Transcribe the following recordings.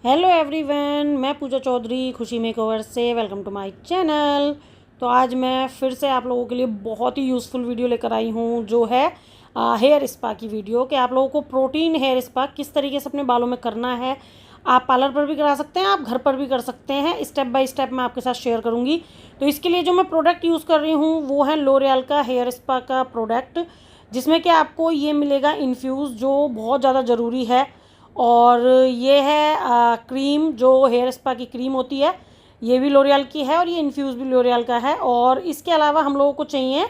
Hello everyone, मैं पूजा चौधरी खुशी makeover से वेलकम टू माय चैनल। तो आज मैं फिर से आप लोगों के लिए बहुत ही यूज़फुल वीडियो लेकर आई हूँ, जो है हेयर स्पा की वीडियो कि आप लोगों को प्रोटीन हेयर स्पा किस तरीके से अपने बालों में करना है। आप पार्लर पर भी करा सकते हैं, आप घर पर भी कर सकते हैं। स्टेप बाय स्टेप मैं आपके साथ शेयर करूँगी। तो इसके लिए जो मैं प्रोडक्ट यूज़ कर रही हूँ वो है लोरियल का हेयर स्पा का प्रोडक्ट, जिसमें कि आपको ये मिलेगा इन्फ्यूज़, जो बहुत ज़्यादा ज़रूरी है। और ये है क्रीम, जो हेयर स्पा की क्रीम होती है, ये भी लोरियल की है और ये इन्फ्यूज़ भी लोरियल का है। और इसके अलावा हम लोगों को चाहिए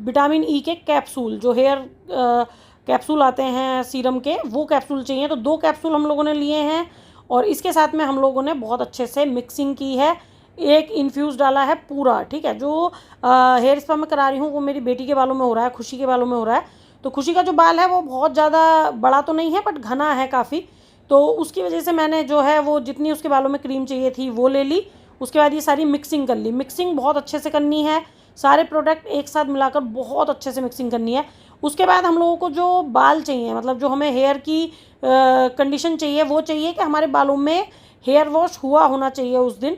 विटामिन ई के कैप्सूल, जो हेयर कैप्सूल आते हैं सीरम के, वो कैप्सूल चाहिए। तो 2 कैप्सूल हम लोगों ने लिए हैं और इसके साथ में हम लोगों ने बहुत अच्छे से मिक्सिंग की है। एक इन्फ्यूज़ डाला है पूरा, ठीक है। जो हेयर स्पा मैं करा रही हूँ वो मेरी बेटी के बालों में हो रहा है, खुशी के बालों में हो रहा है। तो खुशी का जो बाल है वो बहुत ज़्यादा बड़ा तो नहीं है बट घना है काफ़ी। तो उसकी वजह से मैंने जो है वो जितनी उसके बालों में क्रीम चाहिए थी वो ले ली। उसके बाद ये सारी मिक्सिंग कर ली। मिक्सिंग बहुत अच्छे से करनी है, सारे प्रोडक्ट एक साथ मिलाकर बहुत अच्छे से मिक्सिंग करनी है। उसके बाद हम लोगों को जो बाल चाहिए, मतलब जो हमें हेयर की कंडीशन चाहिए, वो चाहिए कि हमारे बालों में हेयर वॉश हुआ होना चाहिए उस दिन।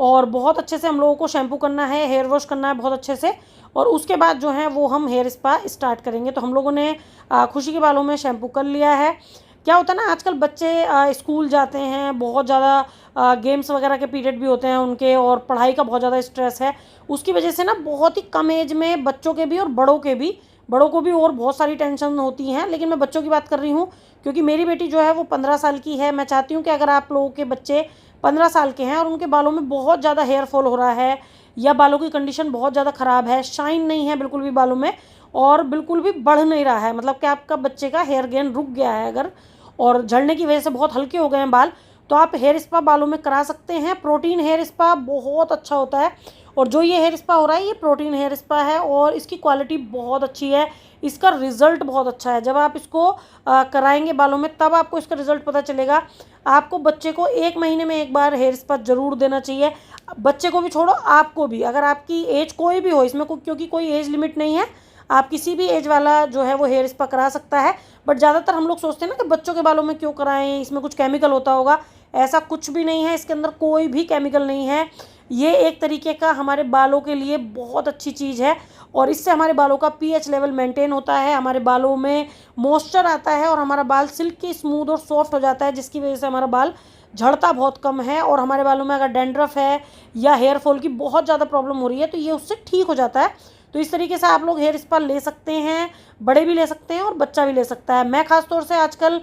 और बहुत अच्छे से हम लोगों को शैम्पू करना है, हेयर वॉश करना है बहुत अच्छे से। और उसके बाद जो है वो हम हेयर स्पा स्टार्ट करेंगे। तो हम लोगों ने खुशी के बालों में शैम्पू कर लिया है। क्या होता है ना, आजकल बच्चे स्कूल जाते हैं, बहुत ज़्यादा गेम्स वगैरह के पीरियड भी होते हैं उनके, और पढ़ाई का बहुत ज़्यादा स्ट्रेस है। उसकी वजह से ना बहुत ही कम एज में बच्चों के भी और बड़ों को भी और बहुत सारी टेंशन होती हैं। लेकिन मैं बच्चों की बात कर रही हूँ क्योंकि मेरी बेटी जो है वो 15 साल की है। मैं चाहती हूँ कि अगर आप लोगों के बच्चे 15 साल के हैं और उनके बालों में बहुत ज़्यादा हेयर फॉल हो रहा है, या बालों की कंडीशन बहुत ज़्यादा ख़राब है, शाइन नहीं है बिल्कुल भी बालों में, और बिल्कुल भी बढ़ नहीं रहा है, मतलब कि आपका बच्चे का हेयर गेन रुक गया है अगर, और झड़ने की वजह से बहुत हल्के हो गए हैं बाल, तो आप हेयर स्पा बालों में करा सकते हैं। प्रोटीन हेयर स्पा बहुत अच्छा होता है। और जो ये हेयर स्पा हो रहा है ये प्रोटीन हेयर स्पा है और इसकी क्वालिटी बहुत अच्छी है। इसका रिज़ल्ट बहुत अच्छा है। जब आप इसको कराएंगे बालों में तब आपको इसका रिज़ल्ट पता चलेगा। आपको बच्चे को 1 महीने में एक बार हेयर स्पा ज़रूर देना चाहिए। बच्चे को भी छोड़ो, आपको भी, अगर आपकी एज कोई भी हो, इसमें क्योंकि कोई एज लिमिट नहीं है, आप किसी भी एज वाला जो है वो हेयर स्पा करा सकता है। बट ज़्यादातर हम लोग सोचते हैं ना कि बच्चों के बालों में क्यों कराएं, इसमें कुछ केमिकल होता होगा। ऐसा कुछ भी नहीं है, इसके अंदर कोई भी केमिकल नहीं है। ये एक तरीके का हमारे बालों के लिए बहुत अच्छी चीज़ है और इससे हमारे बालों का पीएच लेवल मेंटेन होता है, हमारे बालों में मॉइस्चर आता है और हमारा बाल सिल्की स्मूथ और सॉफ्ट हो जाता है, जिसकी वजह से हमारा बाल झड़ता बहुत कम है। और हमारे बालों में अगर डैंड्रफ है या हेयर फॉल की बहुत ज़्यादा प्रॉब्लम हो रही है तो ये उससे ठीक हो जाता है। तो इस तरीके से आप लोग हेयर स्पा ले सकते हैं, बड़े भी ले सकते हैं और बच्चा भी ले सकता है। मैं खास तौर से आजकल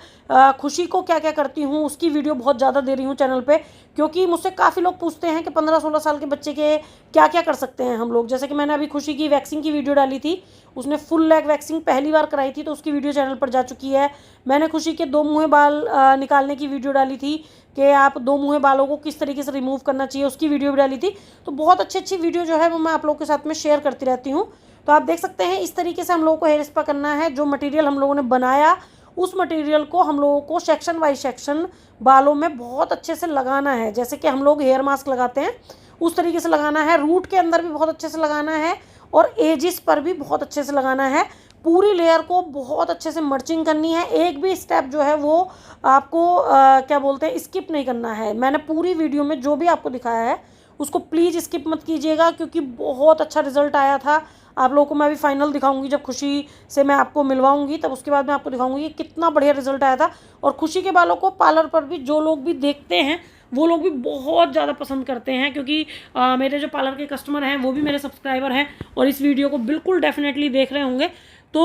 खुशी को क्या क्या करती हूँ उसकी वीडियो बहुत ज़्यादा दे रही हूँ चैनल पे, क्योंकि मुझसे काफ़ी लोग पूछते हैं कि 15-16 साल के बच्चे के क्या क्या कर सकते हैं हम लोग। जैसे कि मैंने अभी खुशी की वैक्सिंग की वीडियो डाली थी, उसने फुल लेग वैक्सिंग पहली बार कराई थी तो उसकी वीडियो चैनल पर जा चुकी है। मैंने खुशी के 2 मुँहे बाल निकालने की वीडियो डाली थी कि आप 2 मुँहे बालों को किस तरीके से रिमूव करना चाहिए, उसकी वीडियो भी डाली थी। तो बहुत अच्छी अच्छी वीडियो जो है वो मैं आप लोगों के साथ में शेयर करती रहती हूँ। तो आप देख सकते हैं इस तरीके से हम लोगों को हेयर स्पा करना है। जो मटेरियल हम लोगों ने बनाया उस मटेरियल को हम लोगों को सेक्शन बाय सेक्शन बालों में बहुत अच्छे से लगाना है। जैसे कि हम लोग हेयर मास्क लगाते हैं उस तरीके से लगाना है, रूट के अंदर भी बहुत अच्छे से लगाना है और एजिस पर भी बहुत अच्छे से लगाना है। पूरी लेयर को बहुत अच्छे से मर्चिंग करनी है। एक भी स्टेप जो है वो आपको क्या बोलते हैं, स्किप नहीं करना है। मैंने पूरी वीडियो में जो भी आपको दिखाया है उसको प्लीज़ स्किप मत कीजिएगा, क्योंकि बहुत अच्छा रिजल्ट आया था। आप लोगों को मैं अभी फाइनल दिखाऊंगी, जब खुशी से मैं आपको मिलवाऊंगी तब उसके बाद मैं आपको दिखाऊंगी कि कितना बढ़िया रिजल्ट आया था। और खुशी के बालों को पार्लर पर भी जो लोग भी देखते हैं वो लोग भी बहुत ज़्यादा पसंद करते हैं, क्योंकि मेरे जो पार्लर के कस्टमर हैं वो भी मेरे सब्सक्राइबर हैं और इस वीडियो को बिल्कुल डेफिनेटली देख रहे होंगे। तो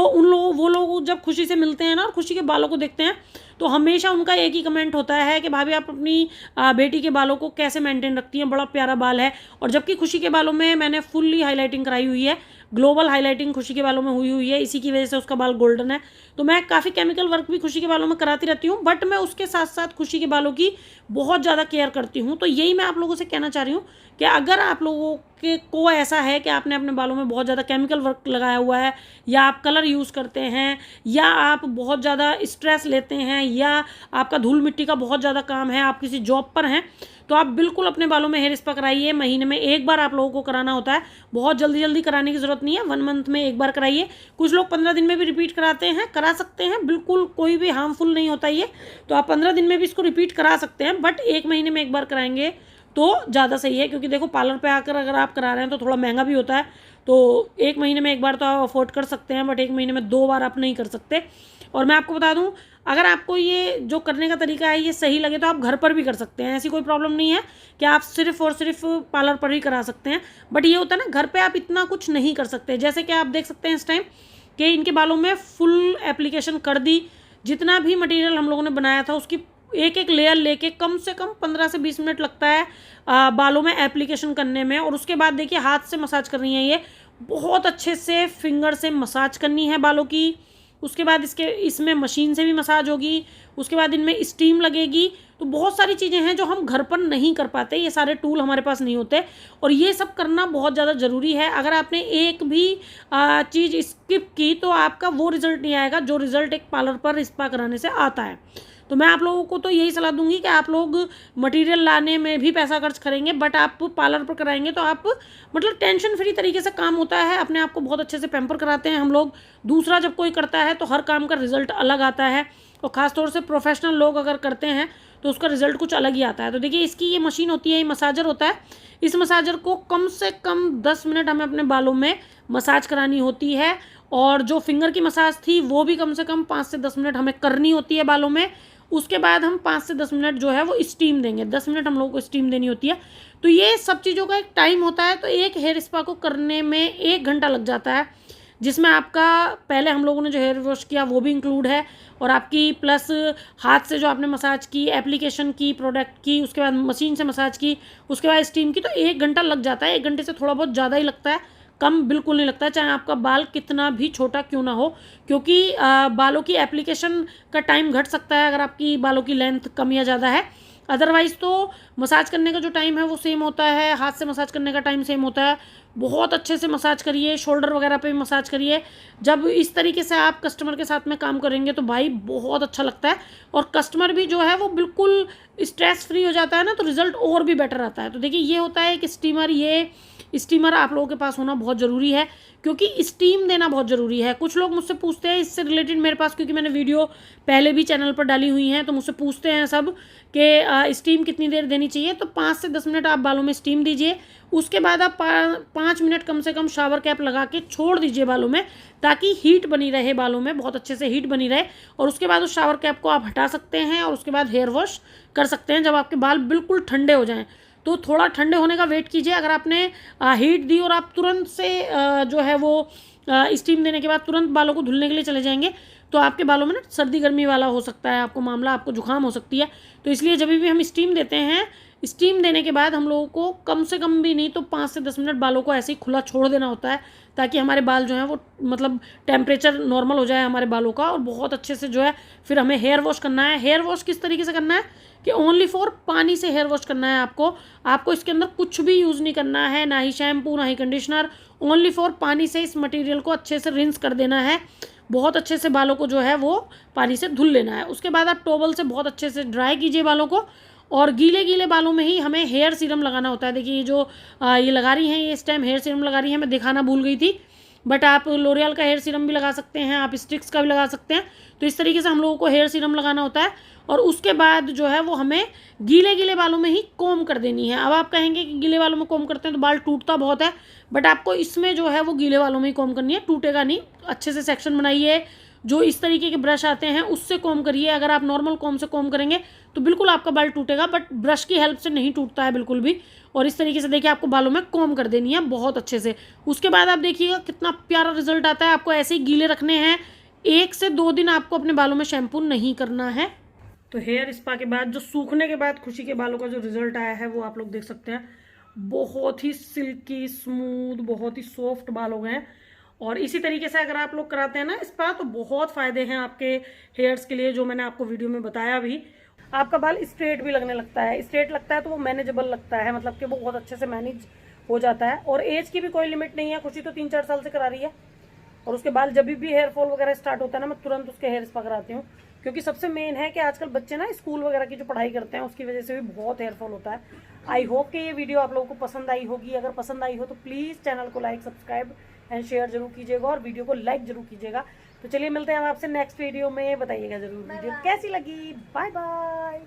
वो लोग जब खुशी से मिलते हैं ना और खुशी के बालों को देखते हैं तो हमेशा उनका एक ही कमेंट होता है कि भाभी आप अपनी बेटी के बालों को कैसे मेंटेन रखती हैं, बड़ा प्यारा बाल है। और जबकि खुशी के बालों में मैंने फुल्ली हाईलाइटिंग कराई हुई है, ग्लोबल हाईलाइटिंग खुशी के बालों में हुई हुई है, इसी की वजह से उसका बाल गोल्डन है। तो मैं काफ़ी केमिकल वर्क भी खुशी के बालों में कराती रहती हूँ, बट मैं उसके साथ साथ खुशी के बालों की बहुत ज़्यादा केयर करती हूँ। तो यही मैं आप लोगों से कहना चाह रही हूँ कि अगर आप लोगों के को ऐसा है कि आपने अपने बालों में बहुत ज़्यादा केमिकल वर्क लगाया हुआ है, या आप कलर यूज़ करते हैं, या आप बहुत ज़्यादा स्ट्रेस लेते हैं, या आपका धूल मिट्टी का बहुत ज़्यादा काम है, आप किसी जॉब पर हैं, तो आप बिल्कुल अपने बालों में हेयर स्पा कराइए। महीने में एक बार आप लोगों को कराना होता है, बहुत जल्दी जल्दी कराने की ज़रूरत नहीं है, 1 मंथ में एक बार कराइए। कुछ लोग 15 दिन में भी रिपीट कराते हैं, करा सकते हैं, बिल्कुल कोई भी हार्मफुल नहीं होता ये। तो आप 15 दिन में भी इसको रिपीट करा सकते हैं, बट 1 महीने में एक बार कराएंगे तो ज़्यादा सही है। क्योंकि देखो पार्लर पे आकर अगर आप करा रहे हैं तो थोड़ा महंगा भी होता है। तो 1 महीने में एक बार तो आप अफोर्ड कर सकते हैं, बट 1 महीने में 2 बार आप नहीं कर सकते। और मैं आपको बता दूं, अगर आपको ये जो करने का तरीका है ये सही लगे तो आप घर पर भी कर सकते हैं, ऐसी कोई प्रॉब्लम नहीं है कि आप सिर्फ और सिर्फ पार्लर पर ही करा सकते हैं। बट ये होता है ना, घर पे आप इतना कुछ नहीं कर सकते। जैसे कि आप देख सकते हैं इस टाइम कि इनके बालों में फुल एप्लीकेशन कर दी। जितना भी मटेरियल हम लोगों ने बनाया था उसकी एक एक लेयर लेके कम से कम 15 से 20 मिनट लगता है बालों में एप्लीकेशन करने में। और उसके बाद देखिए हाथ से मसाज कर रही हैं, ये बहुत अच्छे से फिंगर से मसाज करनी है बालों की। उसके बाद इसमें मशीन से भी मसाज होगी, उसके बाद इनमें स्टीम लगेगी। तो बहुत सारी चीज़ें हैं जो हम घर पर नहीं कर पाते, ये सारे टूल हमारे पास नहीं होते, और ये सब करना बहुत ज़्यादा ज़रूरी है। अगर आपने एक भी चीज़ स्किप की तो आपका वो रिज़ल्ट नहीं आएगा जो रिज़ल्ट एक पार्लर पर स्पा कराने से आता है। तो मैं आप लोगों को तो यही सलाह दूंगी कि आप लोग मटेरियल लाने में भी पैसा खर्च करेंगे, बट आप पार्लर पर कराएंगे तो आप मतलब टेंशन फ्री तरीके से काम होता है। अपने आप को बहुत अच्छे से पैम्पर कराते हैं हम लोग। दूसरा जब कोई करता है तो हर काम का रिजल्ट अलग आता है, और ख़ासतौर से प्रोफेशनल लोग अगर करते हैं तो उसका रिजल्ट कुछ अलग ही आता है। तो देखिए इसकी ये मशीन होती है, ये मसाजर होता है। इस मसाजर को कम से कम 10 मिनट हमें अपने बालों में मसाज करानी होती है, और जो फिंगर की मसाज थी वो भी कम से कम 5 से 10 मिनट हमें करनी होती है बालों में। उसके बाद हम 5 से 10 मिनट जो है वो स्टीम देंगे, 10 मिनट हम लोगों को स्टीम देनी होती है। तो ये सब चीज़ों का एक टाइम होता है। तो एक हेयर स्पा को करने में 1 घंटा लग जाता है, जिसमें आपका पहले हम लोगों ने जो हेयर वॉश किया वो भी इंक्लूड है, और आपकी प्लस हाथ से जो आपने मसाज की, एप्लीकेशन की, प्रोडक्ट की, उसके बाद मशीन से मसाज की, उसके बाद स्टीम की, तो 1 घंटा लग जाता है। 1 घंटे से थोड़ा बहुत ज़्यादा ही लगता है, कम बिल्कुल नहीं लगता है, चाहे आपका बाल कितना भी छोटा क्यों ना हो। क्योंकि बालों की एप्लीकेशन का टाइम घट सकता है अगर आपकी बालों की लेंथ कम या ज़्यादा है। अदरवाइज़ तो मसाज करने का जो टाइम है वो सेम होता है, हाथ से मसाज करने का टाइम सेम होता है। बहुत अच्छे से मसाज करिए, शोल्डर वगैरह पे भी मसाज करिए। जब इस तरीके से आप कस्टमर के साथ में काम करेंगे तो भाई बहुत अच्छा लगता है, और कस्टमर भी जो है वो बिल्कुल स्ट्रेस फ्री हो जाता है ना, तो रिज़ल्ट और भी बेटर आता है। तो देखिए ये होता है कि स्टीमर आप लोगों के पास होना बहुत ज़रूरी है, क्योंकि स्टीम देना बहुत ज़रूरी है। कुछ लोग मुझसे पूछते हैं इससे रिलेटेड मेरे पास, क्योंकि मैंने वीडियो पहले भी चैनल पर डाली हुई हैं, तो मुझसे पूछते हैं सब कि स्टीम कितनी देर देनी चाहिए। तो 5 से 10 मिनट आप बालों में स्टीम दीजिए। उसके बाद आप 5 मिनट कम से कम शावर कैप लगा के छोड़ दीजिए बालों में, ताकि हीट बनी रहे बालों में, बहुत अच्छे से हीट बनी रहे। और उसके बाद उस शावर कैप को आप हटा सकते हैं, और उसके बाद हेयर वॉश कर सकते हैं जब आपके बाल बिल्कुल ठंडे हो जाएँ। तो थोड़ा ठंडे होने का वेट कीजिए। अगर आपने हीट दी और आप तुरंत से जो है वो स्टीम देने के बाद तुरंत बालों को धुलने के लिए चले जाएंगे तो आपके बालों में ना सर्दी गर्मी वाला हो सकता है आपको मामला, आपको जुकाम हो सकती है। तो इसलिए जब भी हम स्टीम देते हैं, स्टीम देने के बाद हम लोगों को कम से कम भी नहीं तो 5 से 10 मिनट बालों को ऐसे ही खुला छोड़ देना होता है, ताकि हमारे बाल जो हैं वो मतलब टेम्परेचर नॉर्मल हो जाए हमारे बालों का, और बहुत अच्छे से जो है फिर हमें हेयर वॉश करना है। हेयर वॉश किस तरीके से करना है कि ओनली फॉर पानी से हेयर वॉश करना है आपको इसके अंदर कुछ भी यूज़ नहीं करना है, ना ही शैम्पू ना ही कंडीशनर, ओनली फॉर पानी से इस मटेरियल को अच्छे से रिंस कर देना है। बहुत अच्छे से बालों को जो है वो पानी से धुल लेना है। उसके बाद आप टॉवल से बहुत अच्छे से ड्राई कीजिए बालों को, और गीले गीले बालों में ही हमें हेयर सीरम लगाना होता है। देखिए ये जो ये लगा रही हैं, ये इस टाइम हेयर सीरम लगा रही हैं, मैं दिखाना भूल गई थी, बट आप लोरियल का हेयर सीरम भी लगा सकते हैं, आप स्टिक्स का भी लगा सकते हैं। तो इस तरीके से हम लोगों को हेयर सीरम लगाना होता है, और उसके बाद जो है वो हमें गीले गीले बालों में ही कोम कर देनी है। अब आप कहेंगे कि गीले बालों में कोम करते हैं तो बाल टूटता बहुत है, बट आपको इसमें जो है वो गीले बालों में ही कोम करनी है, टूटेगा नहीं। अच्छे से सेक्शन बनाइए, जो इस तरीके के ब्रश आते हैं उससे कोम करिए। अगर आप नॉर्मल कोम से कोम करेंगे तो बिल्कुल आपका बाल टूटेगा, बट ब्रश की हेल्प से नहीं टूटता है बिल्कुल भी। और इस तरीके से देखिए आपको बालों में कोम कर देनी है बहुत अच्छे से। उसके बाद आप देखिएगा कितना प्यारा रिजल्ट आता है। आपको ऐसे ही गीले रखने हैं, 1 से 2 दिन आपको अपने बालों में शैम्पू नहीं करना है। तो हेयर स्पा के बाद जो सूखने के बाद खुशी के बालों का जो रिजल्ट आया है वो आप लोग देख सकते हैं। बहुत ही सिल्की स्मूथ, बहुत ही सॉफ्ट बाल हो गए हैं। और इसी तरीके से अगर आप लोग कराते हैं ना स्पा तो बहुत फ़ायदे हैं आपके हेयर्स के लिए, जो मैंने आपको वीडियो में बताया भी। आपका बाल स्ट्रेट भी लगने लगता है, स्ट्रेट लगता है तो वो मैनेजेबल लगता है, मतलब कि वो बहुत अच्छे से मैनेज हो जाता है। और एज की भी कोई लिमिट नहीं है। खुशी तो 3-4 साल से करा रही है, और उसके बाद जब भी हेयर फॉल वगैरह स्टार्ट होता है ना, मैं तुरंत उसके हेयर स्पा कराती हूँ। क्योंकि सबसे मेन है कि आजकल बच्चे ना स्कूल वगैरह की जो पढ़ाई करते हैं उसकी वजह से भी बहुत हेयर फॉल होता है। आई होप कि ये वीडियो आप लोगों को पसंद आई होगी। अगर पसंद आई हो तो प्लीज़ चैनल को लाइक, सब्सक्राइब एंड शेयर जरूर कीजिएगा और वीडियो को लाइक जरूर कीजिएगा। तो चलिए मिलते हैं हम आपसे नेक्स्ट वीडियो में। बताइएगा जरूर वीडियो कैसी लगी। Bye bye.